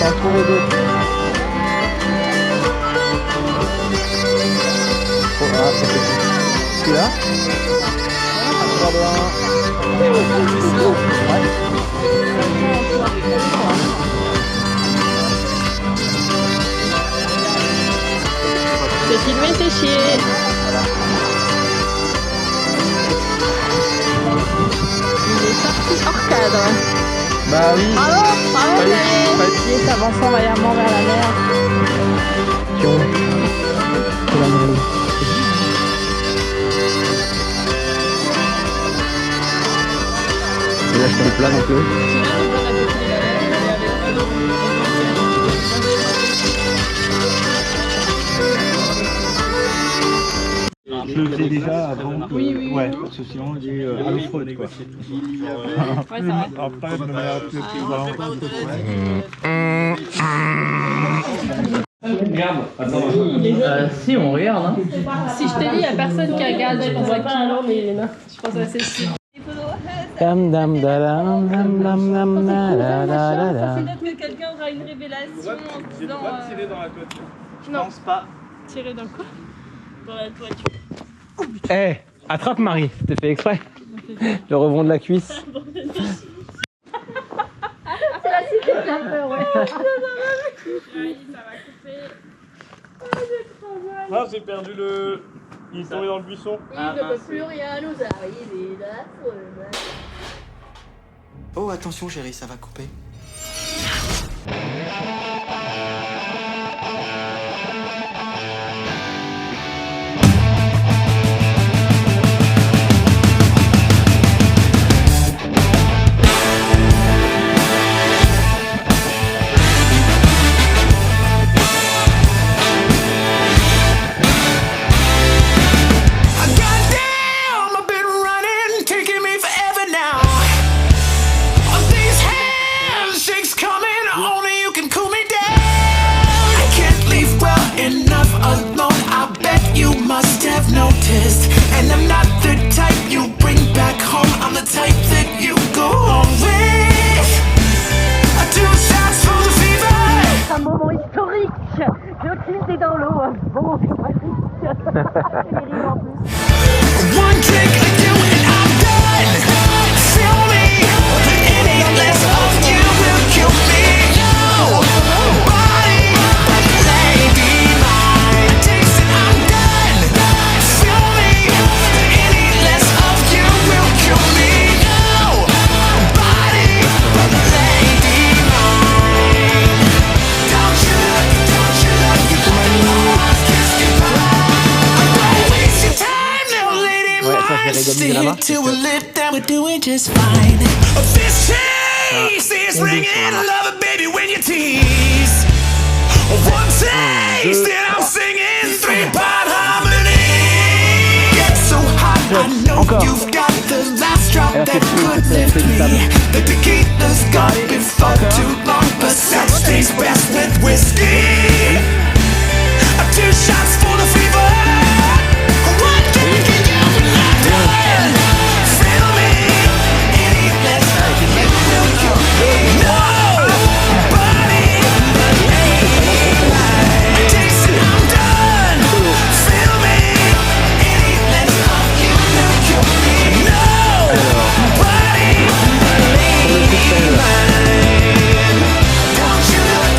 T'en trouver d'autres. Oh, ah, ça fait tout. Celui-là. Encore de un. Ouais. C'est filmé, c'est chier. Il est sorti hors cadre. Bah oui. Bravo, bravo, Fallait- Thérèse. fallait- Qui est avançant vaillamment vers la mer. Pion. C'est la mêlée. Et là, je fais le plat donc Je le faisais déjà avant. Ouais, parce que sinon il est à l'eau froide quoi. Ouais, c'est vrai. Après, je me mets un peu plus bas. si, on regarde. Hein. Si je t'ai dit, il n'y a personne qui regarde. Je pense pas alors, mais je pense à celle-ci. Dam dam dalam dam dam dam da da da da. Peut-être que quelqu'un aura une révélation en disant. Tirer dans la toiture. Je Non. pense pas. Tirer dans quoi? Dans la toiture. Eh, attrape Marie, t'es fait exprès. Le rebond de la cuisse. C'est la cité de la peur, ouais. Ça va couper. Oh, j'ai trop mal. Ah, j'ai perdu le. Il est tombé dans le buisson. Il ne peut plus rien nous arriver là. Oh, attention, chérie, ça va couper. And I'm not the type you bring back home. I'm the type that you go home with. Two shots for the fever. Un moment historique. Le Clint est dans l'eau. Bon, c'est pratique. One drink or two and I'm done. Feel me, but any less of you will kill me. No body, but lady mine. Taste it, I'm done. Feel me, but any less of you will kill me. No body, but lady mine. Don't you look, kiss goodbye. Don't waste your time, little lady mine. Stick to a lip that we're doing just fine. This taste is ringing, love it, baby, when you tease. One taste and I'm singing three-part harmony. Get so hot, I know you've got the last drop that could lift me. The tequila's gone before too long, but sex tastes best with whiskey. Two shots for the fever. One drink and you're not done. Feel me, any less of you will kill me. Nobody but lady mine. Taste it, I'm done. Feel me, any less of you will kill me. Nobody but lady mine. Don't you look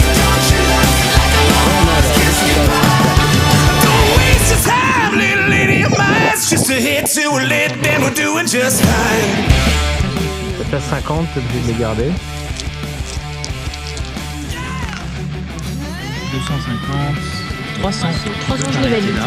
like a lost kiss goodbye. Don't waste your time, little lady of mine. It's just a hit to a lid, then we're doing just fine. Ça fait 50, t'es obligé de les garder. 250. 300. 300, je l'ai validé.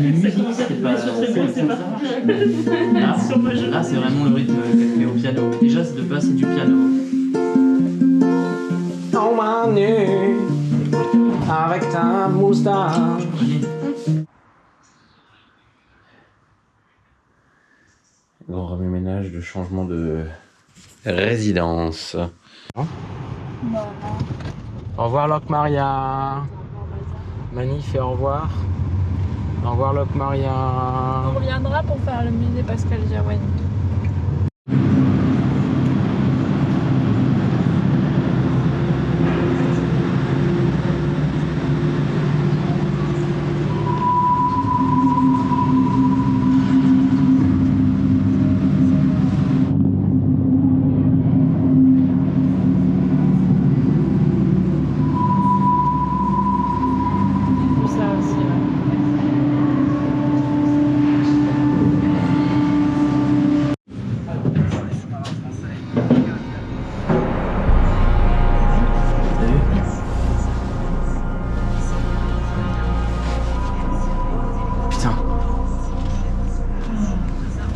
musique, c'est pas. Là, c'est vraiment le rythme qu'elle fait au piano. Déjà, de base, c'est du piano. On m'a nu avec ta moustache. Grand remue-ménage de changement de résidence. Au revoir Locke Maria. Manif et au revoir. Au revoir Locke Maria. On reviendra pour faire le musée Pascal Girouane.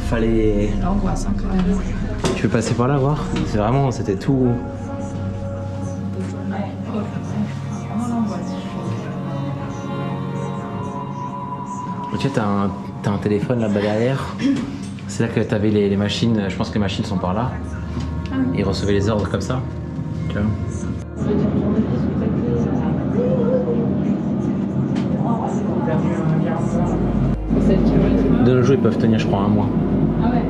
Fallait... L'angoisse, hein, quand même. Tu veux passer par là voir? C'est vraiment, c'était tout... Ok, t'as un téléphone là-bas derrière. C'est là que t'avais les machines, je pense que les machines sont par là. Ils recevaient les ordres comme ça. Tu vois. De nos jours, ils peuvent tenir, je crois, un mois. Ah ouais.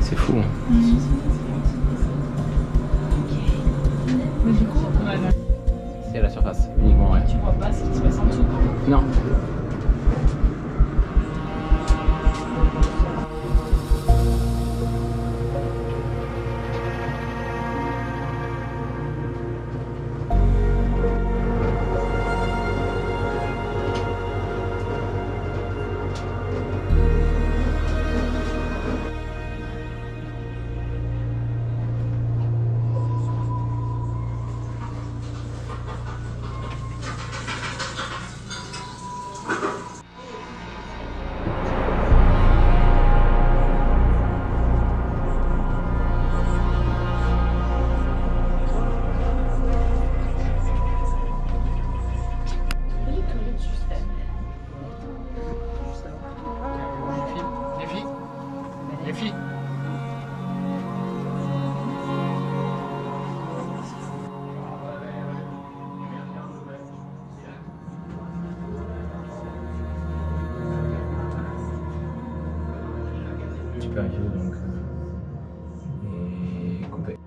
C'est fou. Mais du coup, C'est à la surface, uniquement, ouais. tu vois pas ce qui se passe en dessous. Non. Les filles. Super vieux donc. Et coupé.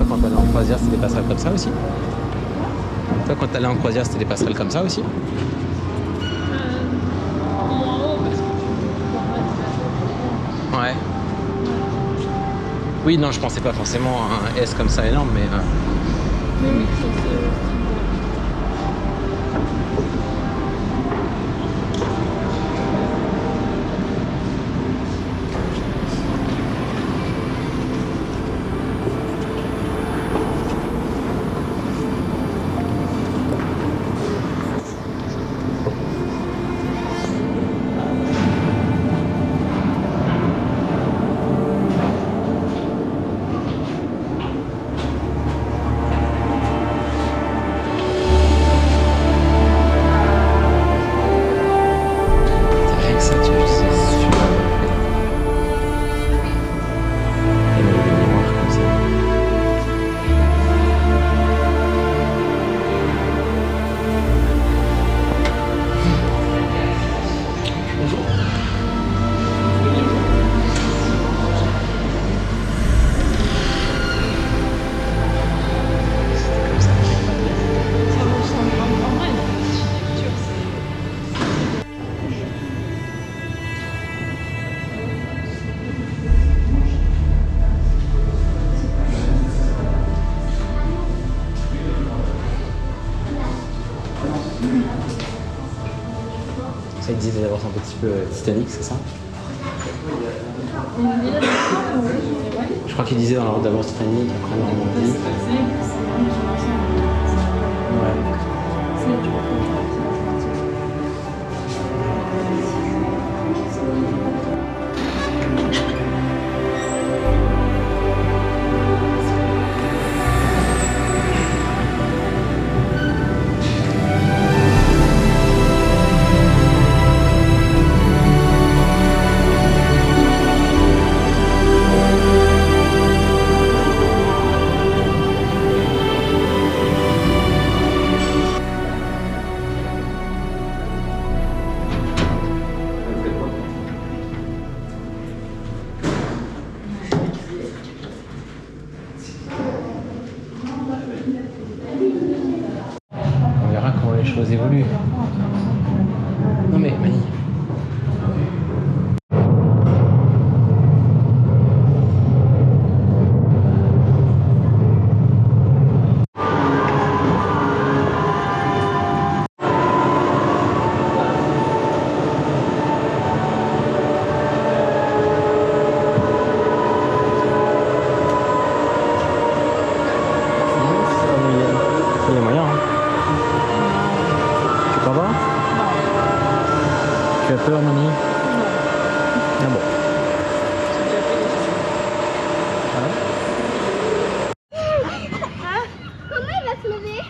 Quand t'allais en croisière, c'était des passerelles comme ça aussi? Toi, quand t'allais en croisière, c'était des passerelles comme ça aussi? Ouais. Oui, non, je pensais pas forcément à un S comme ça énorme, mais... Ça, il disait d'avoir un petit peu Titanic, c'est ça? Je crois qu'il disait d'abord Titanic, après Normandie. Ouais. On verra comment les choses évoluent. Non mais Mani. Il y a moyen, hein. Tu crois pas? Tu as peur, Mani? Ah bon. Comment il va se lever?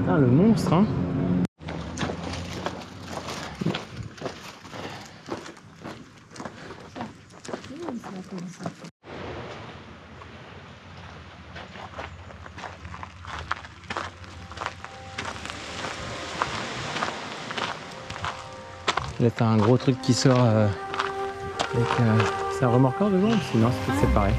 Ah, le monstre, hein. Là, t'as un gros truc qui sort avec. C'est un remorqueur devant? Sinon, c'est pareil.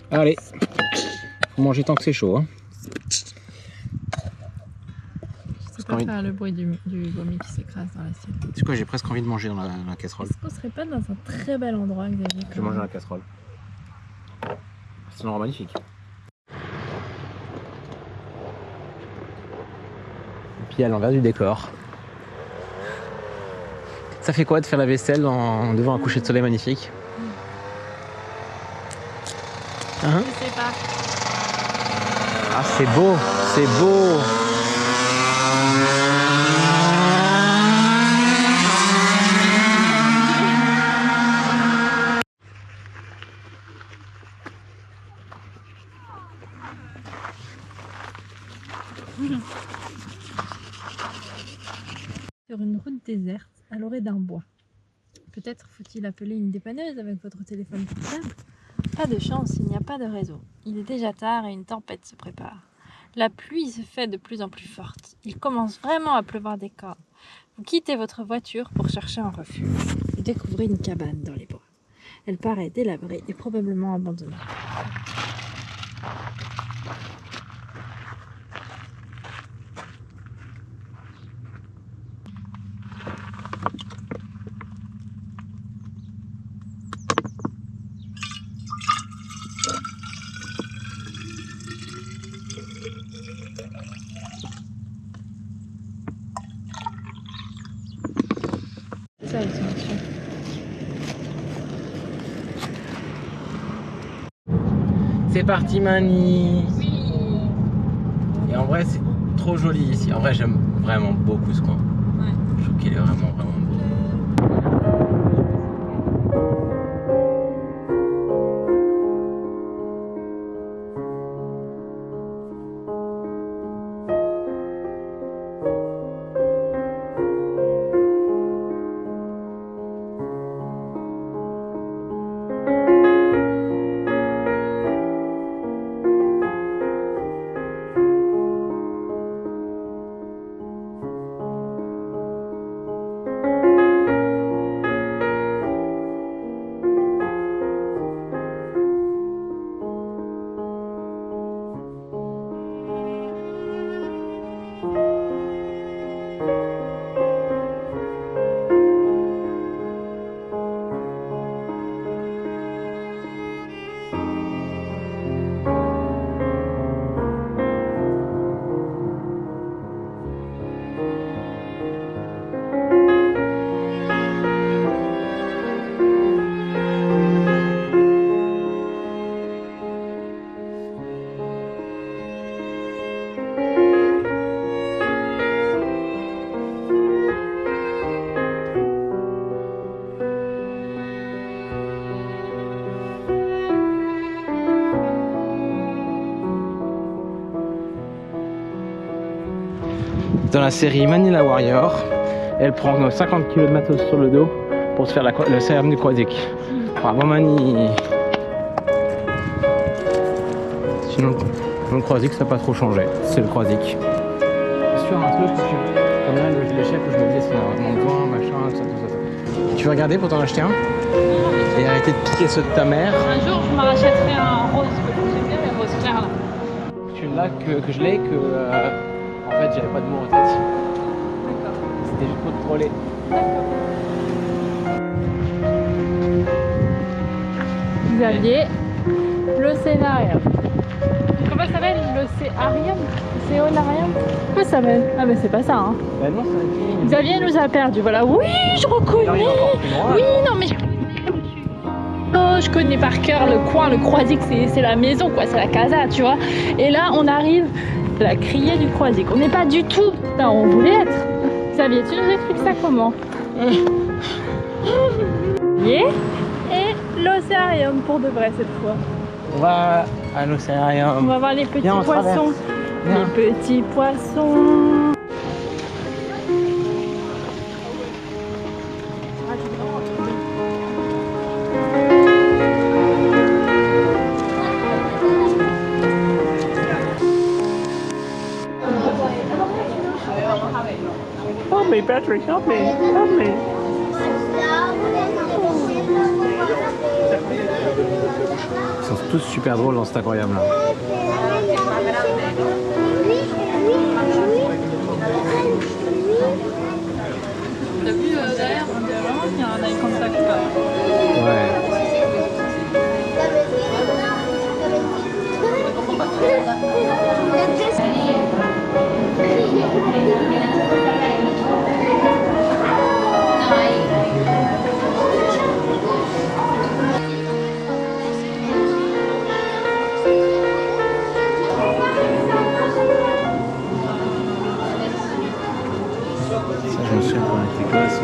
Allez, faut manger tant que c'est chaud. Hein. C'est pas faire le bruit du vomi qui s'écrase dans l'assiette. C'est quoi, j'ai presque envie de manger dans la casserole. Est-ce qu'on serait pas dans un très bel endroit, Xavier? Je mange dans la casserole. C'est un endroit magnifique. Et puis à l'envers du décor. Ça fait quoi de faire la vaisselle devant un coucher de soleil magnifique? Hein? Je sais pas. Ah, c'est beau, c'est beau. Sur une route déserte, à l'orée d'un bois. Peut-être faut-il appeler une dépanneuse avec votre téléphone portable Pas de chance, il n'y a pas de réseau. Il est déjà tard et une tempête se prépare. La pluie se fait de plus en plus forte. Il commence vraiment à pleuvoir des cordes. Vous quittez votre voiture pour chercher un refuge. Vous découvrez une cabane dans les bois. Elle paraît délabrée et probablement abandonnée. C'est ça, l'extension. C'est parti Mani. Et en vrai c'est trop joli ici. En vrai j'aime vraiment beaucoup ce coin. Ouais. Je trouve qu'il est vraiment beau. Dans la série Manila Warrior, elle prend 50 kg de matos sur le dos pour se faire le cérémonie du croisic. Bravo Mani. Sinon, le croisic ça n'a pas trop changé, c'est le croisic. C'est sûr un truc, comme là le chef où je me disais c'est vraiment besoin, machin, tout ça. Tu veux regarder pour t'en acheter un? Et arrêter de piquer ceux de ta mère. Un jour, je me rachèterai un rose, parce que j'aime bien les roses clairs là. Celui-là que je l'ai, en fait j'avais pas de mots en tête. D'accord. C'était juste pour te troller. Xavier, l'océanarium. Comment ça s'appelle? L'océanarium? L'océanarium? Comment ça s'appelle? Ah mais c'est pas ça hein. Bah non, c'est Xavier nous a perdu, voilà. Oui, je reconnais. Oui, non mais je connais par cœur le coin, le croisic, c'est la maison quoi, c'est la casa, tu vois. Et là, on arrive à la criée du croisic. On n'est pas du tout là où on voulait être. Xavier, tu nous expliques ça comment? Et l'océanarium pour de vrai cette fois. On va à On l'océanarium. va voir les petits Viens, on poissons. traverse. Viens. Les petits poissons. Help me, Patrick, help me, help me. Ils sont tous super drôles dans cet aquarium là. T'as vu derrière, on dirait vraiment qu'il y a un eye contact là. Ouais. Ça, je me souviens quand on était gosses.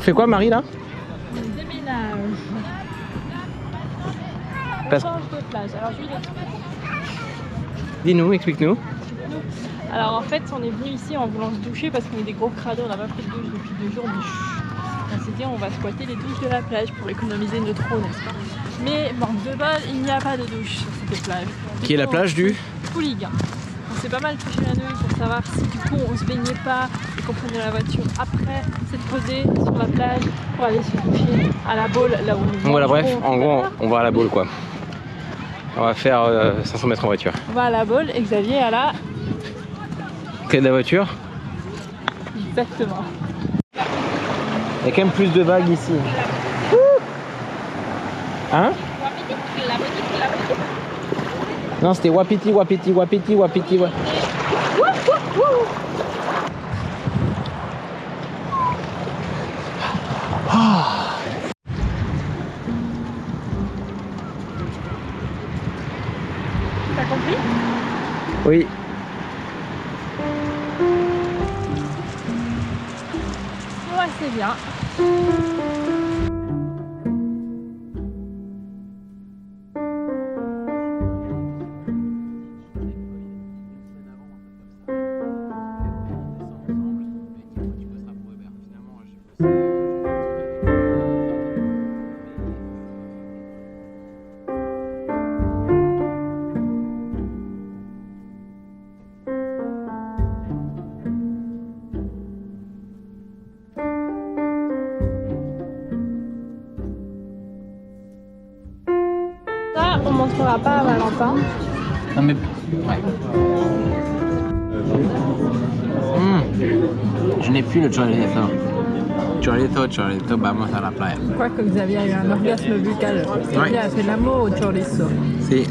fait quoi, Marie, là? On déménage. On Parce- change de plage. Alors, je vais l'expliquer. Dis-nous, explique-nous. Alors en fait, on est venu ici en voulant se doucher parce qu'on est des gros crados, on n'a pas pris de douche depuis 2 jours, mais chut. On s'est dit on va squatter les douches de la plage pour économiser notre eau, n'est-ce pas? Mais bon, de base, il n'y a pas de douche sur cette plage. Qui est la plage du? Poulig. On s'est pas mal touché la nouille pour savoir si du coup on se baignait pas et qu'on prenait la voiture après s'être posé sur la plage pour aller se doucher à la boule là où nous Voilà, bref, mangerons. en gros, on va à la boule, quoi. On va faire 500 mètres en voiture. On va à la boule et Xavier à la... Clé de la voiture. Exactement. Il y a quand même plus de vagues ici. Hein? Non, c'était Wapiti, Wapiti, Wapiti, Wapiti, Wapiti. T'as compris? Oui. Ouais, c'est bien. Ça, on montrera pas à Valentin. Non mais... Je n'ai plus le chorlito. Chorlito, vamos a la playa. Je crois que Xavier a eu un orgasme buccal. Xavier a fait l'amour au chorizo. Si.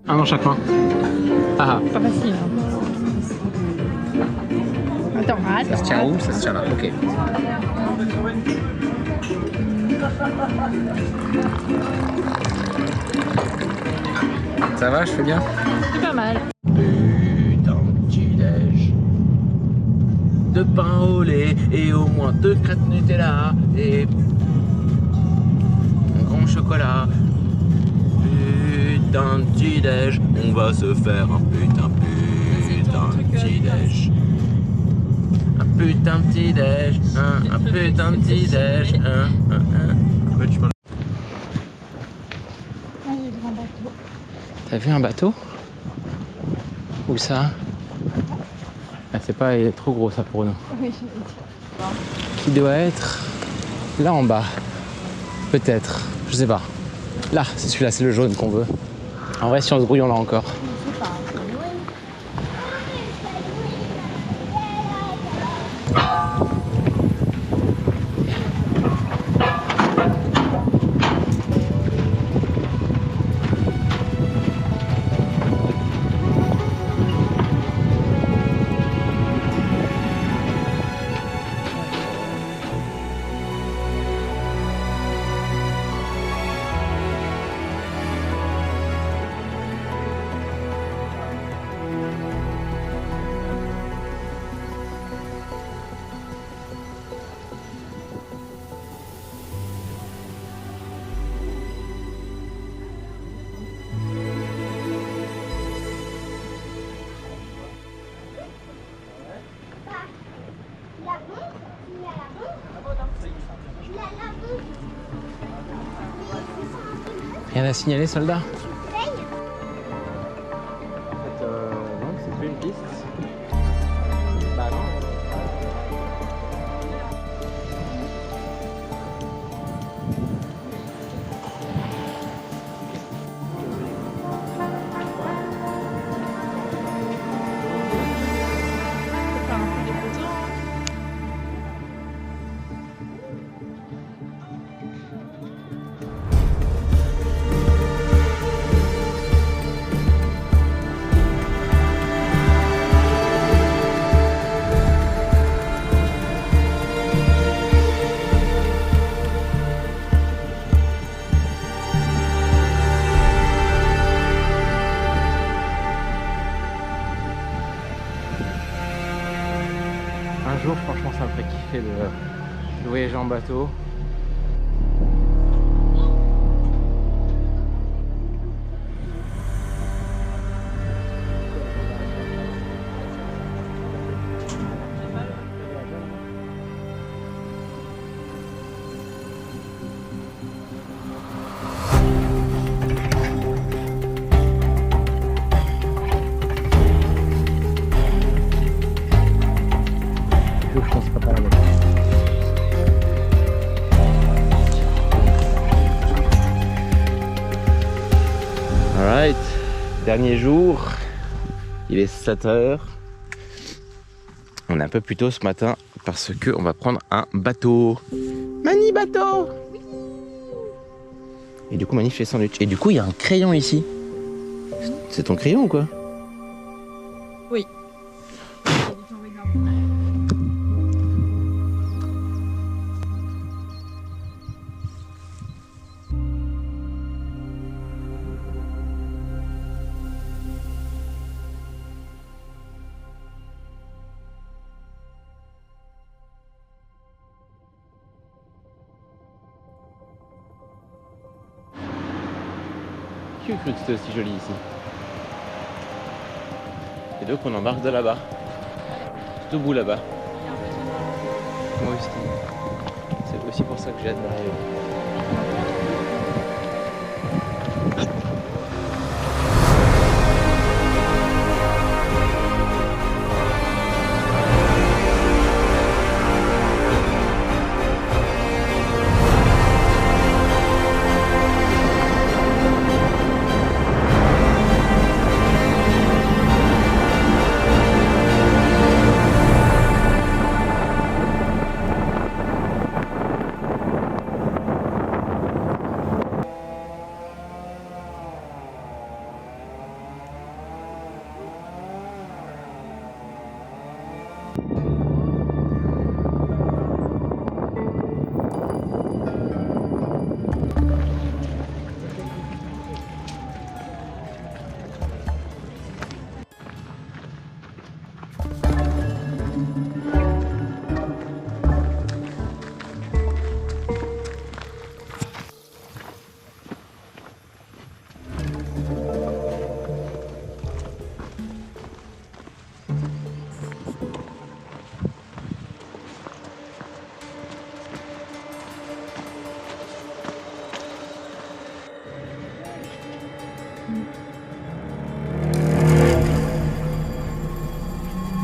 Un dans chaque main. Ah Pas facile. Attends, Ça se tient où? Ça se tient là, ok. Ça va, je fais bien? c'est pas mal. Putain de petit-déj. De pain au lait et au moins 2 crêpes Nutella et un grand chocolat. Putain de petit-déj, on va se faire un putain de petit-déj. Un putain de petit-déj, un putain de petit-déj, Ouais, tu parles. T'as vu un bateau? Où ça? Ah, c'est pas, il est trop gros ça pour nous. Qui doit être là en bas. Peut-être, je sais pas. Là, c'est celui-là, c'est le jaune qu'on veut. En vrai, si on se grouille, on l'a encore. Rien à signaler, soldat? Non, c'est plus une piste. Bah non. Un jour, franchement, ça me ferait kiffer voyager en bateau. Je pense pas la mettre. Alright, dernier jour, il est 7h. On est un peu plus tôt ce matin parce que on va prendre un bateau. Mani bateau. Et du coup Mani fait sandwich. Et du coup il y a un crayon ici. C'est ton crayon ou quoi? Oui. Qui a cru que c'était aussi joli ici? Et donc on embarque de là-bas. Tout au bout là-bas. Moi aussi. C'est aussi pour ça que j'ai hâte d'arriver.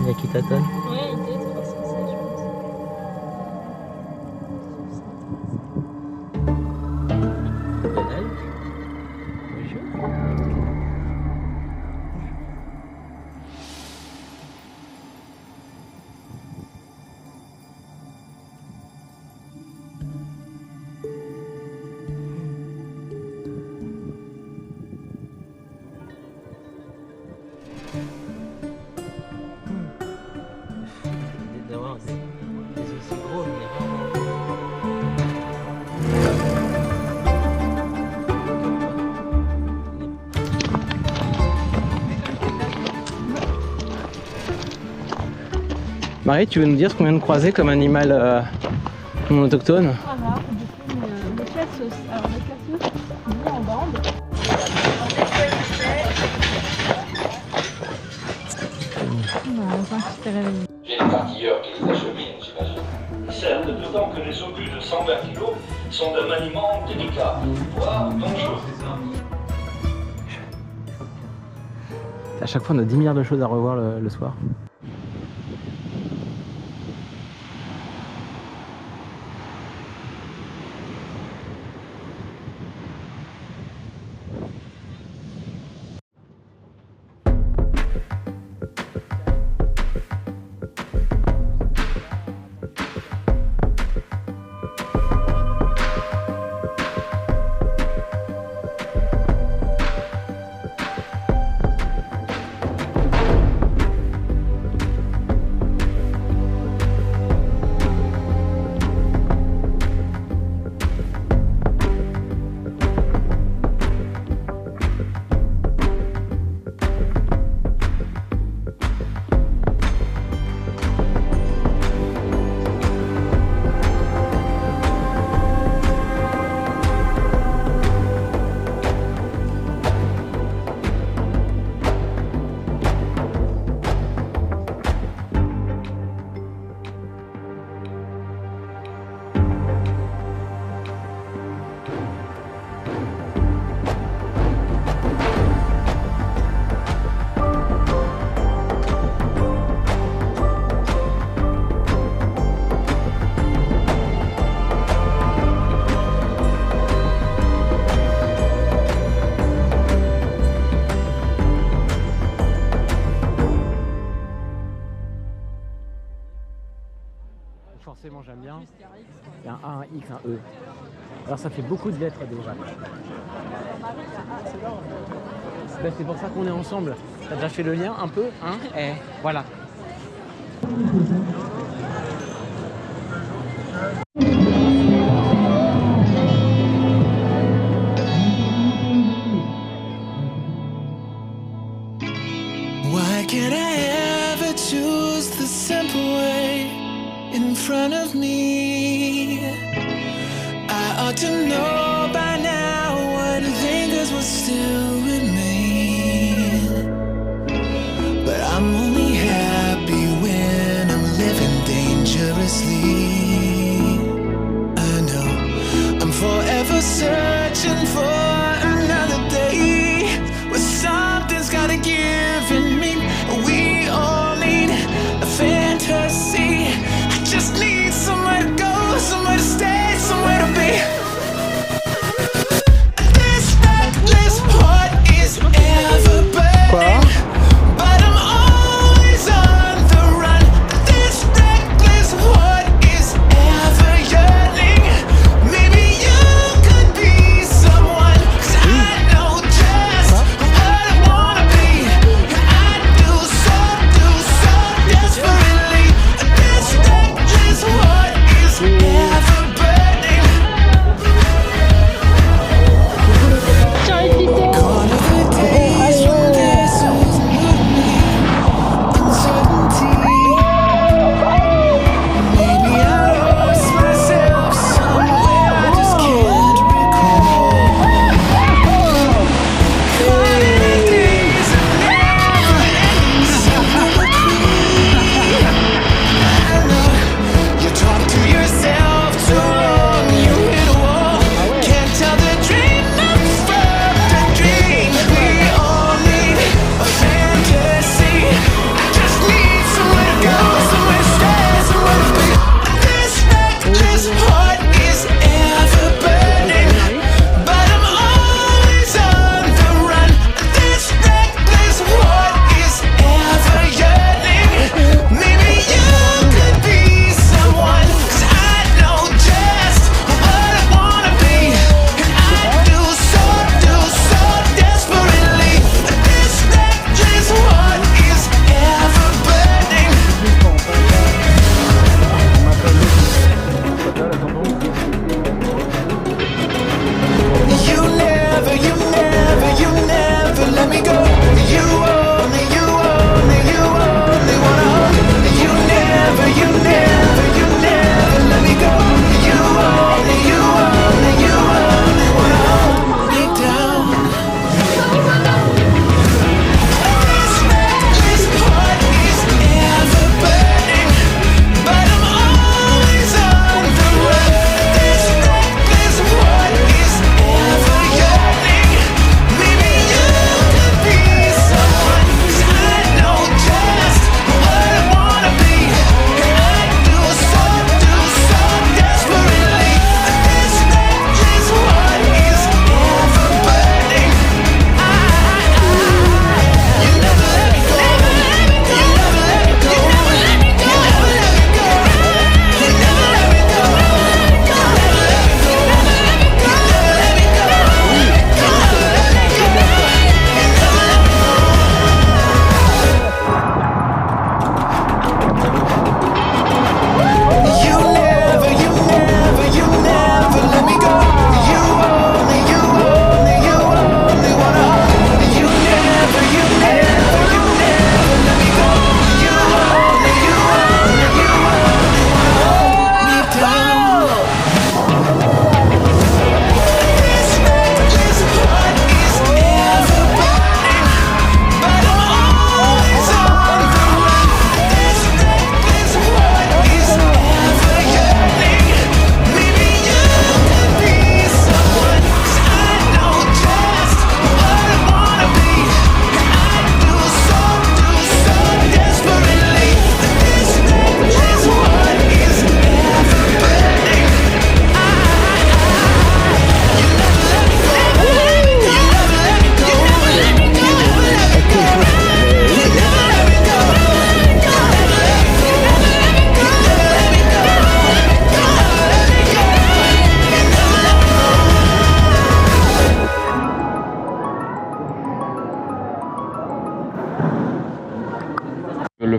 Il y a qui t'attend? Ouais, il était trop sensé, je pense. D'avoir des aussi gros, mais vraiment. Marie, tu veux nous dire ce qu'on vient de croiser comme animal non autochtone? Voilà, du coup, le cassos. Alors, le cassos, il vit en bande. Non, on sent qu'il s'est réveillé. J'ai des partilleurs qui les acheminent, j'imagine. Certes, d'autant que les obus de 120 kg sont d'un maniement délicat, voire dangereux. À chaque fois, on a 10 milliards de choses à revoir le soir. un. Il y a un A, un X, un E. Alors ça fait beaucoup de lettres déjà. Ben, c'est pour ça qu'on est ensemble. T'as déjà fait le lien un peu, hein? Eh, voilà. Why can't I ever choose the simple way in front of me? I ought to know by now what lingers will still remain. But I'm only happy when I'm living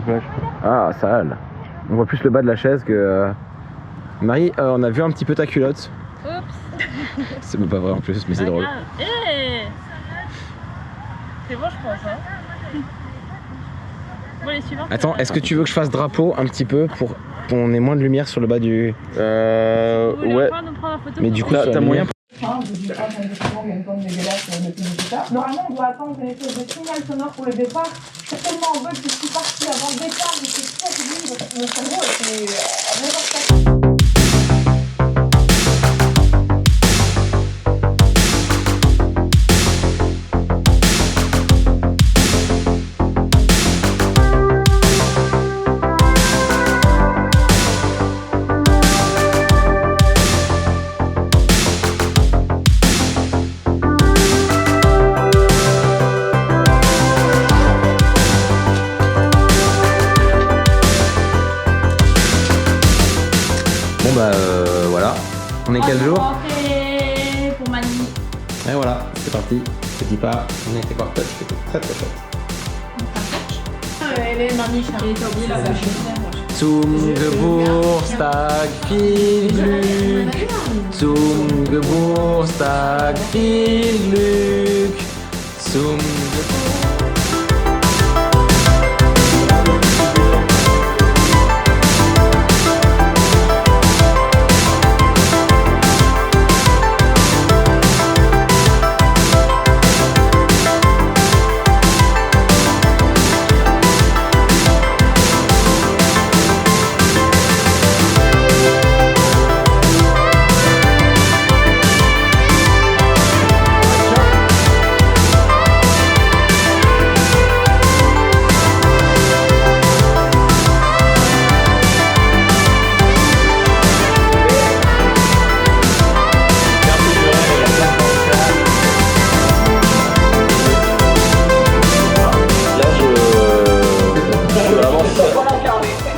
le flash. Ah, sale. On voit plus le bas de la chaise que... Marie, on a vu un petit peu ta culotte. Oups. C'est pas vrai en plus, mais c'est drôle. C'est bon, je pense. Hein. Bon, les suivants. Attends, est-ce que tu veux que je fasse drapeau un petit peu pour qu'on ait moins de lumière sur le bas du... Ouais. Mais du coup, t'as moyen... Normalement, on doit attendre une espèce de signal sonore pour le départ. C'est tellement en bug que je suis partie avant le départ, mais c'est terrible. Mon cerveau était à n'importe quoi. Voilà. On est quel jour? Pour Mani. Et voilà, c'est parti. Petit pas, on était partage, c'était très très chouette. Elle est Mani, t'as oublié la vache. Zum Geburtstag viel Glück. Zum Geburtstag viel Glück. Zum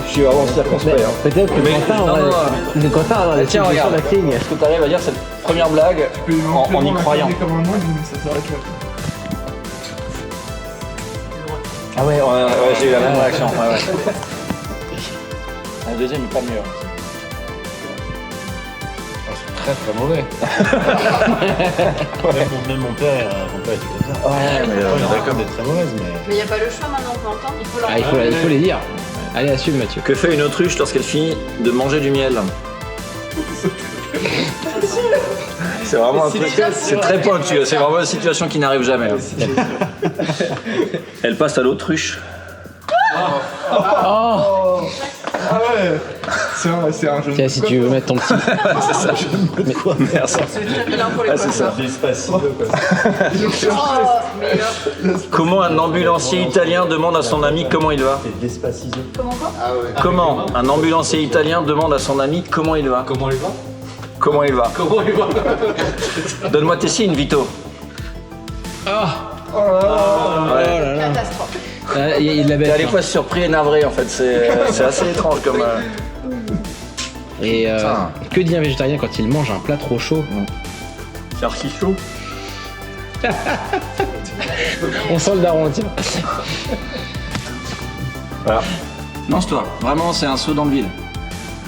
Je suis vraiment circonspect. Peut-être que Quentin aura la tiens, regarde. Ce que t'arrives à dire, c'est la première blague en y croyant. Ah ouais, j'ai eu la même réaction. La deuxième est pas mieux. très très mauvais. Même mon père était comme ça. Ouais, mais on est d'accord d'être très mauvaise, mais... Mais il n'y a pas le choix maintenant, on peut entendre, il faut leur il faut les dire. Allez, assume Mathieu. Que fait une autruche lorsqu'elle finit de manger du miel? C'est vraiment un truc, c'est très pointu, c'est vraiment une situation qui n'arrive jamais. Elle passe à l'autruche. Oh. Ah ouais. C'est un jeu. Tiens, si tu veux mettre ton petit. C'est ça, je ne me quoi faire ça. C'est très bien pour les Ah, c'est ça. Despacito, Comment un ambulancier italien demande à son ami comment il va? Despacito. Comment quoi? Comment un ambulancier italien demande à son ami comment il va? Comment il va? Comment il va? Comment il va? Donne-moi tes signes, Vito. Ouais. Catastrophe. Il l'avait. T'es à la fois surpris et navré en fait, c'est assez étrange comme. Et que dit un végétarien quand il mange un plat trop chaud? C'est archi chaud. On sent le daron, tiens. Voilà. Lance-toi, vraiment c'est un saut dans le vide.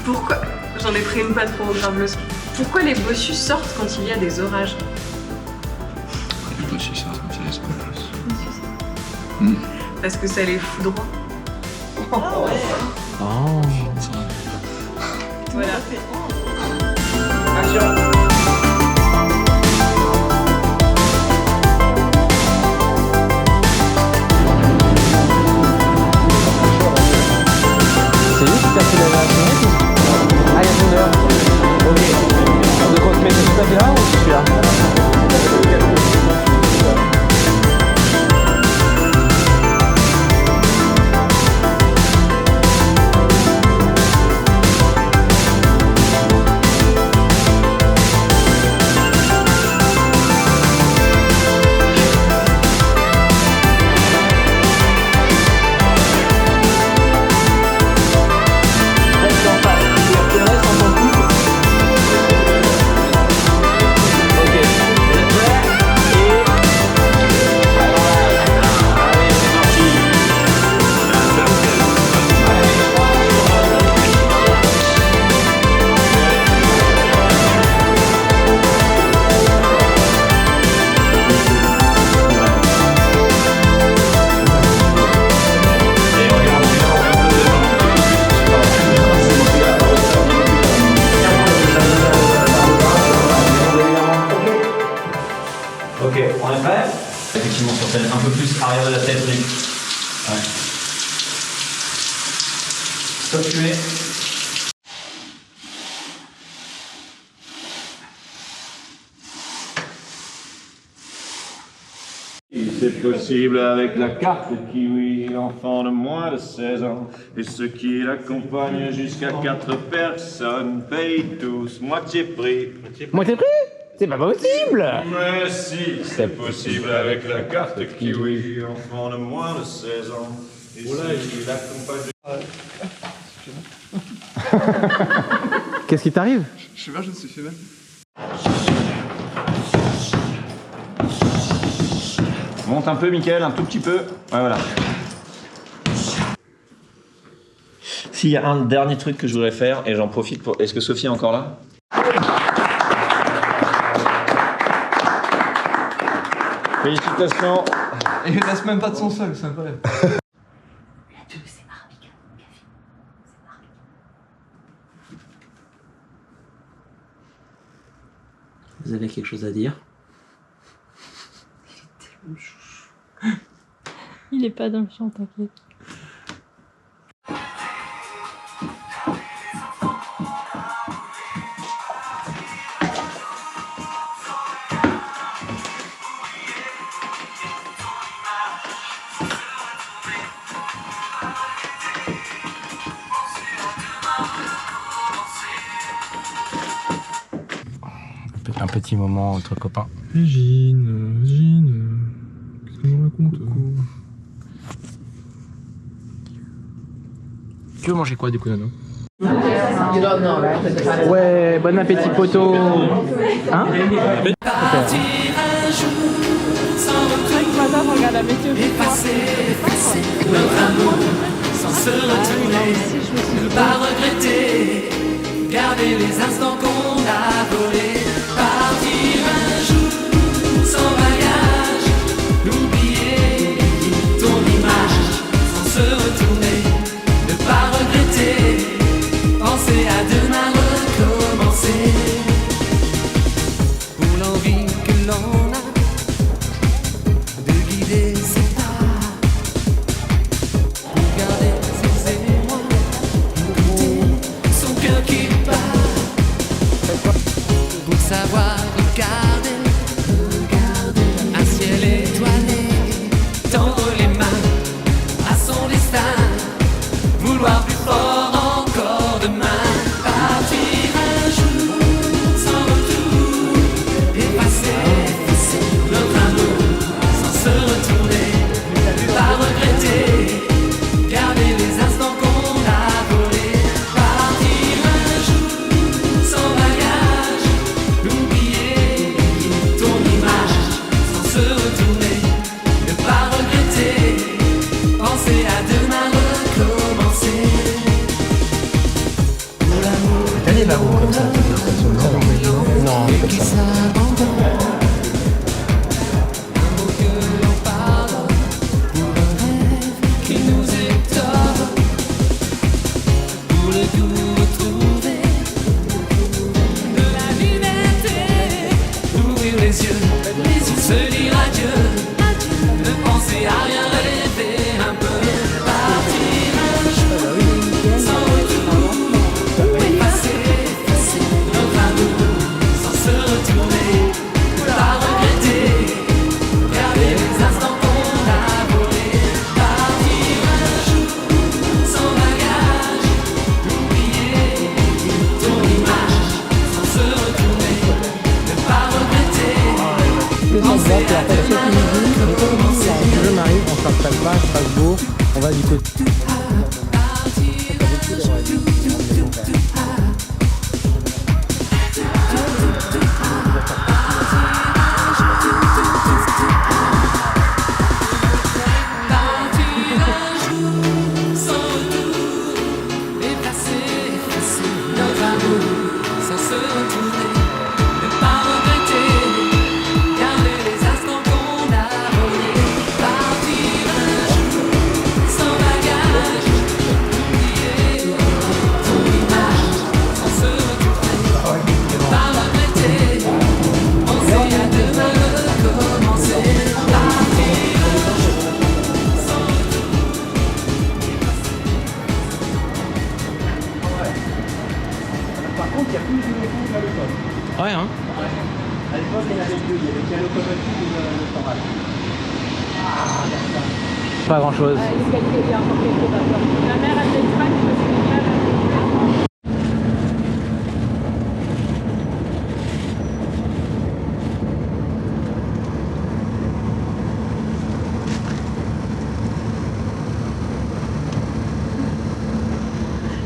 Pourquoi? J'en ai pris une pas trop grave leçon. Pourquoi les bossus sortent quand il y a des orages? Les bossus sortent quand il y a des orages. Parce que ça les fout droit. Oh. Voilà. Action. C'est lui qui t'a fait la fenêtre? Ah, il y a son heure. Ok. De quoi te mettre tout à fait là ou celui-là? Ok, on est prêt? Effectivement, sur scène, un peu plus arrière de la tête, Rick. Ouais. Stop tuer. C'est possible avec la carte Kiwi, enfant de moins de 16 ans. Et ceux qui l'accompagnent jusqu'à 4 personnes payent tous moitié prix. Moitié prix? C'est pas possible! Mais si, c'est possible avec la carte Kiwi, enfant de moins de 16 ans. Et ceux qui l'accompagnent... Qu'est-ce qui t'arrive? Je sais pas, je me suis fait mal. Monte un peu, Mickaël, un tout petit peu. Ouais, voilà. S'il y a un dernier truc que je voudrais faire, et j'en profite pour... Est-ce que Sophie est encore là? Félicitations. Et il laisse même pas de son seul, c'est incroyable. Vous avez quelque chose à dire? Il est pas dans le champ, t'inquiète. Un petit moment entre copains. Gine, qu'est-ce qu'on nous raconte? Tu veux manger quoi du coup, Nono? Ouais, bon appétit poteau. Hein? Regarde la météo. Notre amour sans se retourner, ne pas regretter, garder les instants qu'on a volés. Partir un jour sans bagage, oublier ton image sans se retourner, ne pas regretter, penser à demain recommencer. Pour l'envie que l'on a de guider ses pas, pour garder ses émois, écouter son cœur qui bat, pour savoir regarder un ciel étoilé, tendre les mains à son destin, vouloir plus fort encore demain, partir un jour sans retour, effacer notre amour sans se retourner, ne pas regretter, garder les instants qu'on a volés, partir un jour sans bagage, oublier ton image sans se retourner, ne pas regretter, penser à demain recommencer. Pour l'amour Elle est là-haut comme ça. Non, et qui s'abandonne, un mot que l'on pardonne, pour un rêve qui nous étonne, pour le goût retrouvé de la liberté, ouvrir les yeux se dire adieu, ne penser à rien, rêver un peu, partir un jour sans retour, effacer notre amour sans se retourner, pas regretter, garder les instants qu'on a volés, partir un jour sans bagage, oublier ton image sans se retourner, ne pas regretter, penser à demain recommencer. Je m'arrive, on s'installe pas à Strasbourg, on va du côté. Partir un jour sans retour, effacer notre amour sans se retourner, ne pas regretter, garder les instants qu'on a volés, partir un jour sans bagage, Pas grand chose. La mère a peut-être pas parce que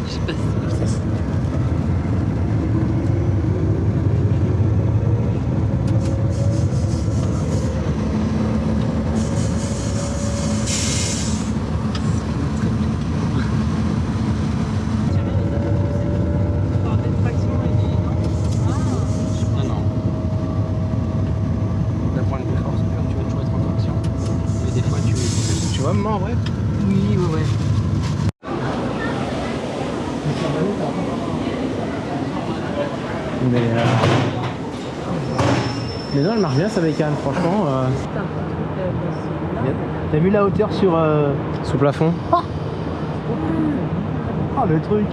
Je sais pas si c'est Tu vois, maman, en vrai? Oui, ouais. Mais non, elle marche bien sa bécane, franchement. T'as vu la hauteur sur sous plafond? Oh le truc.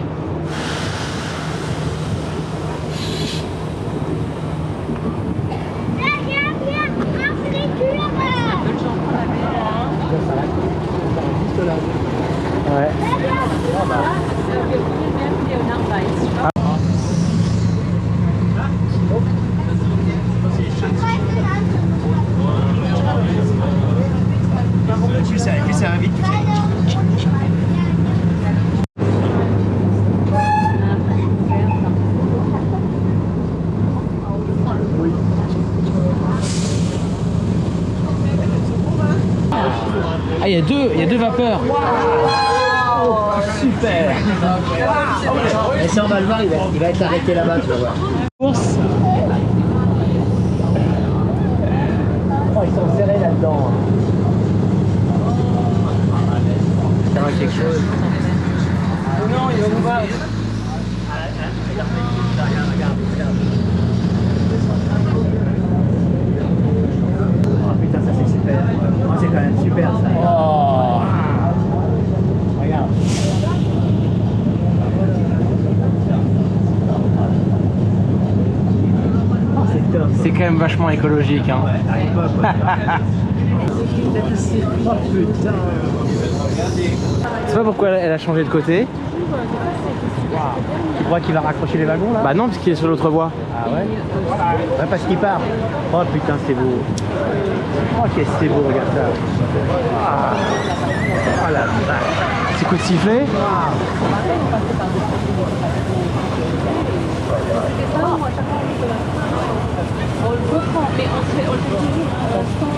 Ouais. Tu sais, vite. Ah, il y a deux vapeurs. Super. Et ça, on va le voir, il va être arrêté là-bas, tu vas voir. Course. Oh, ils sont serrés là-dedans. Il y aura quelque chose. Non, il va nous voir. Oh putain, ça c'est super. Oh, c'est quand même super ça. Oh. Regarde. C'est quand même vachement écologique, hein. Oh putain. Tu sais pas pourquoi elle a changé de côté? Tu crois qu'il va raccrocher les wagons là? Bah non, parce qu'il est sur l'autre voie. Ah ouais? Ouais, parce qu'il part. Oh putain, c'est beau. Oh qu'est-ce que c'est beau, regarde ça. Oh la vache. Petit coup de sifflet.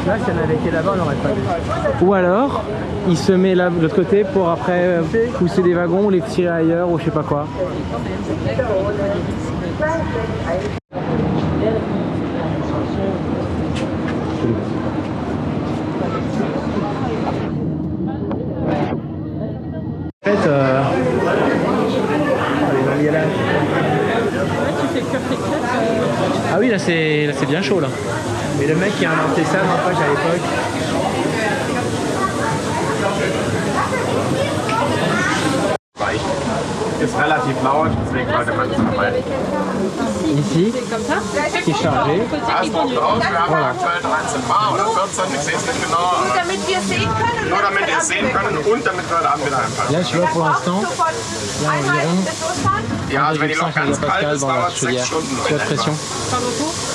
Là, si on avait été là-bas, on n'aurait pas vu. Ou alors, il se met là de l'autre côté pour après pousser des wagons ou les tirer ailleurs ou je sais pas quoi. En fait, ah oui, là c'est bien chaud là. Mais le mec qui a inventé ça, moi pas à l'époque. Ist relativ laut, deswegen sollte man es vermeiden. Ici, qui est chargé. Das kommt raus, wir haben aktuell 13 Bar oder 14, ich sehe es nicht genau. Aber nur damit wir es sehen können und damit wir heute Abend wieder einfallen. Là, je vois pour l'instant, il y a environ Ja, also wenn die noch ganz kalt ist, dauert es 6 Stunden. Sous haute pression.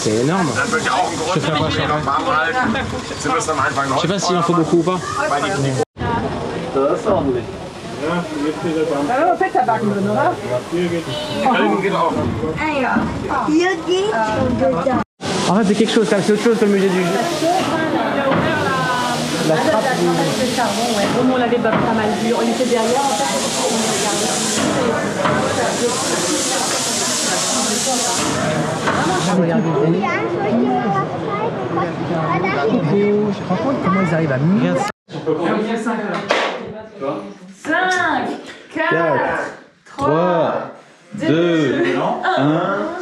C'est énorme. Das wird ja auch ein Grund, warum wir noch warm halten. Sie müssen am Anfang noch. Je sais pas s'il en faut beaucoup ou pas. Das ist ordentlich. Alors, en fait, ça bague, oder? Geht auch. En fait, c'est quelque chose, c'est autre chose que le musée du jeu. La trappe de charbon, ouais. Comme on l'avait pas mal vu, on était derrière, en fait, on je me rends compte comment ils arrivent à mieux. 5, 4, 3, 2, 1,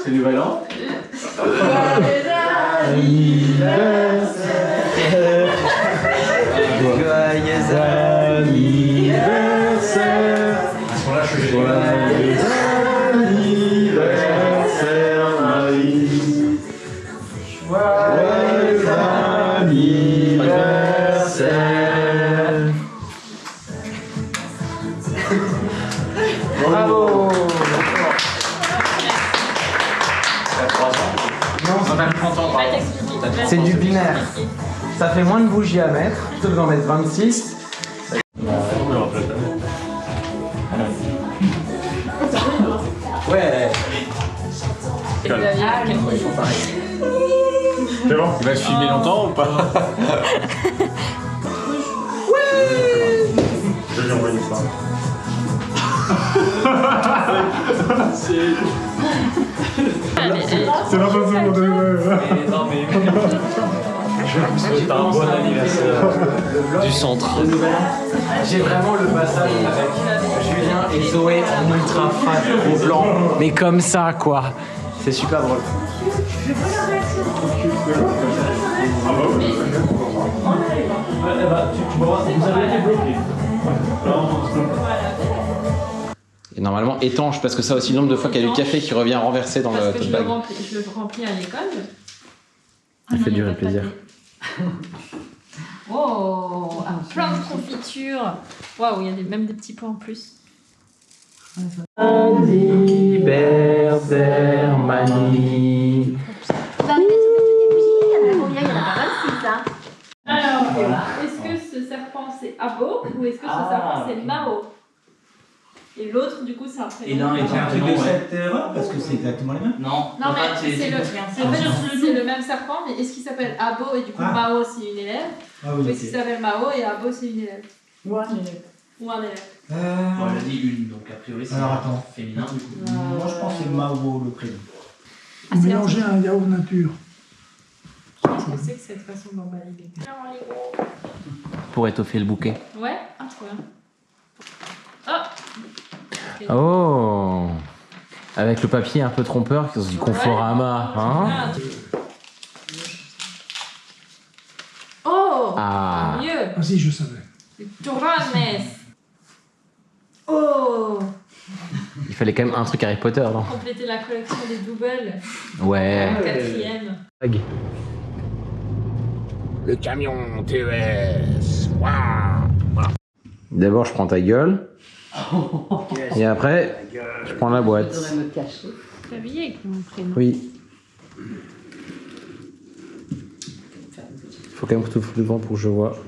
c'est du Valent. Joyeux anniversaire. Joyeux anniversaire, Marie. Joyeux anniversaire. anniversaire. Bravo. Non, ça fait 30 ans. C'est du binaire. Ça fait moins de bougies à mettre. Plutôt que d'en mettre 26. Ouais. C'est bon. Il va se filmer longtemps ou pas? Je vais lui envoyer ça. C'est pas possible de Non mais... C'est un bon anniversaire du centre. J'ai vraiment le passage avec Julien et Zoé en ultra fat, gros blanc. Mais comme ça, quoi. C'est super drôle. Et normalement étanche, parce que ça aussi, le nombre de fois qu'il y a du café qui revient renversé dans le tote bag. Je le remplis à l'école. Ça fait durer le plaisir. Oh, plein de confitures. Waouh, il y a même des petits pots en plus. Anniversaire, Mani. Alors, est-ce que ce serpent c'est Abo ou est-ce que ce serpent c'est Mao? Et l'autre, du coup, c'est un prénom. Et l'un est un truc de cette erreur parce que c'est exactement les mêmes. Non, non mais c'est le même serpent, mais est-ce qu'il s'appelle Abo et du coup Mao c'est une élève? Ou est-ce qu'il s'appelle Mao et Abo c'est une élève? Ou un élève. Ou un élève. Bon, elle a dit une, donc a priori c'est féminin du coup. Moi je pense que c'est Mao le prénom. Mélanger un yaourt nature. Qu'est-ce que c'est que cette façon d'emballer les gars? Pour étoffer le bouquet. Ouais, ah, trop bien. Oh! Oh, avec le papier un peu trompeur, qui est du Conforama, hein? Oh! Ah. Mieux! Ah si, je savais. Touranes! Oh! Il fallait quand même un truc Harry Potter, non? Compléter la collection des doubles. Ouais. Quatrième. Le camion TES. Waouh. D'abord, je prends ta gueule. Et après, je prends la boîte. Je devrais me cacher. Tu es habillé avec mon prénom. Oui. Il faut quand même que tu ouvres devant pour que je vois.